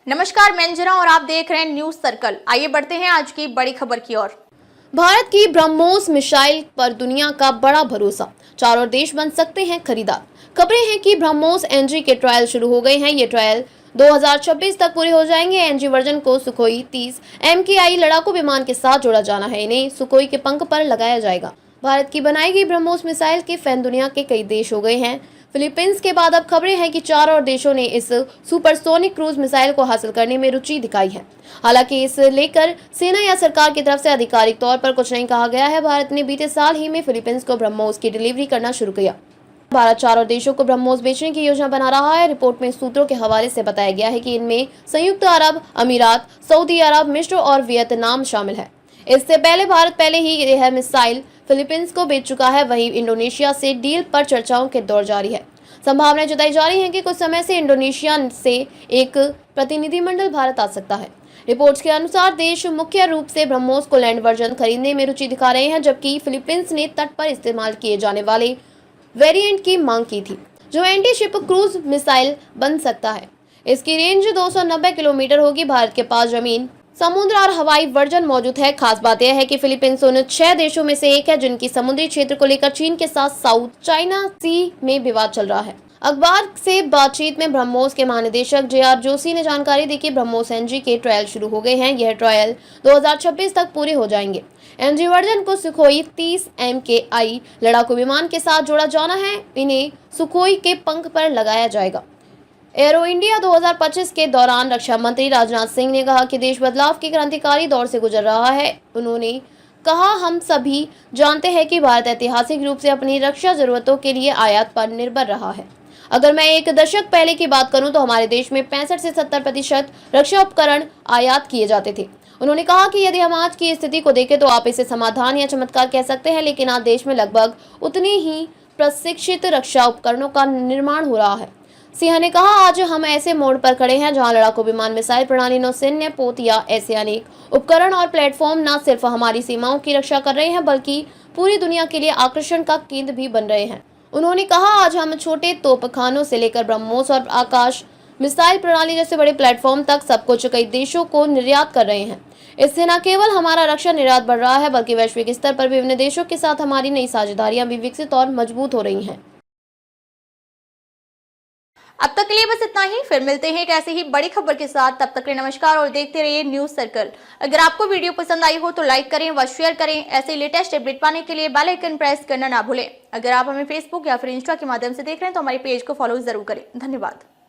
नमस्कार, मैं अंजना और आप देख रहे हैं न्यूज सर्कल। आइए बढ़ते हैं आज की बड़ी खबर की ओर। भारत की ब्रह्मोस मिसाइल पर दुनिया का बड़ा भरोसा, चारों देश बन सकते हैं खरीदार। खबरें हैं कि ब्रह्मोस एनजी के ट्रायल शुरू हो गए हैं। ये ट्रायल 2026 तक पूरे हो जाएंगे। एनजी वर्जन को सुखोई 30 MKI लड़ाकू विमान के साथ जोड़ा जाना है। इन्हें सुखोई के पंख पर लगाया जाएगा। भारत की बनाई गई ब्रह्मोस मिसाइल के फैन दुनिया के कई देश हो गए हैं। फिलीपींस के बाद अब खबरें हैं कि 4 और देशों ने इस सुपरसोनिक क्रूज मिसाइल को हासिल करने में रुचि दिखाई है। हालांकि इस लेकर सेना या सरकार की तरफ से आधिकारिक तौर पर कुछ नहीं कहा गया है। भारत ने बीते साल ही में फिलीपींस को ब्रह्मोस की डिलीवरी करना शुरू किया। भारत 4 और देशों को ब्रह्मोस बेचने की योजना बना रहा है। रिपोर्ट में सूत्रों के हवाले से बताया गया है कि इनमें संयुक्त अरब अमीरात, सऊदी अरब, मिस्र और वियतनाम शामिल है। इससे पहले भारत पहले ही यह मिसाइल फिलीपींस को बेच चुका है। वहीं इंडोनेशिया से डील पर चर्चाओं के दौर जारी है। संभावनाएं जताई जा रही हैं कि कुछ समय से इंडोनेशिया से एक प्रतिनिधिमंडल भारत आ सकता है। रिपोर्ट्स के अनुसार देश मुख्य रूप से ब्रह्मोस को लैंड वर्जन खरीदने में रुचि दिखा रहे हैं, जबकि फिलीपींस ने तट पर इस्तेमाल किए जाने वाले वेरिएंट की मांग की थी, जो एंटी शिप क्रूज मिसाइल बन सकता है। इसकी रेंज 290 किलोमीटर होगी। भारत के पास जमीन, समुद्र और हवाई वर्जन मौजूद है। खास बात यह है कि फिलीपींस उन 6 देशों में से एक है जिनकी समुद्री क्षेत्र को लेकर चीन के साथ साउथ चाइना सी में विवाद चल रहा है। अखबार से बातचीत में ब्रह्मोस के महानिदेशक JR जोशी ने जानकारी दी कि ब्रह्मोस एनजी के ट्रायल शुरू हो गए हैं। यह ट्रायल 2026 तक पूरे हो जाएंगे। एनजी वर्जन को सुखोई 30 MKI लड़ाकू विमान के साथ जोड़ा जाना है। इन्हें सुखोई के पंख पर लगाया जाएगा। एरो इंडिया 2025 के दौरान रक्षा मंत्री राजनाथ सिंह ने कहा कि देश बदलाव के क्रांतिकारी दौर से गुजर रहा है। उन्होंने कहा, हम सभी जानते हैं कि भारत ऐतिहासिक रूप से अपनी रक्षा जरूरतों के लिए आयात पर निर्भर रहा है। अगर मैं एक दशक पहले की बात करूं तो हमारे देश में 65 से 70% रक्षा उपकरण आयात किए जाते थे। उन्होंने कहा कि यदि हम आज की स्थिति को देखें तो आप इसे समाधान या चमत्कार कह सकते हैं, लेकिन आज देश में लगभग उतनी ही प्रशिक्षित रक्षा उपकरणों का निर्माण हो रहा है। सिंह ने कहा, आज हम ऐसे मोड़ पर खड़े हैं जहां लड़ाकू विमान, मिसाइल प्रणाली, नौसैन्य पोत या ऐसे अनेक उपकरण और प्लेटफॉर्म न सिर्फ हमारी सीमाओं की रक्षा कर रहे हैं बल्कि पूरी दुनिया के लिए आकर्षण का केंद्र भी बन रहे हैं। उन्होंने कहा, आज हम छोटे तोपखानों से लेकर ब्रह्मोस और आकाश मिसाइल प्रणाली जैसे बड़े प्लेटफॉर्म तक सब कुछ कई देशों को निर्यात कर रहे हैं। इससे न केवल हमारा रक्षा निर्यात बढ़ रहा है बल्कि वैश्विक स्तर पर विभिन्न देशों के साथ हमारी नई साझेदारियां भी विकसित और मजबूत हो रही हैं। अब तक के लिए बस इतना ही। फिर मिलते हैं एक ऐसी ही बड़ी खबर के साथ। तब तक के लिए नमस्कार और देखते रहिए न्यूज सर्कल। अगर आपको वीडियो पसंद आई हो तो लाइक करें व शेयर करें। ऐसे लेटेस्ट अपडेट पाने के लिए बेल आइकन प्रेस करना ना भूलें। अगर आप हमें फेसबुक या फिर इंस्टा के माध्यम से देख रहे हैं तो हमारे पेज को फॉलो जरूर करें। धन्यवाद।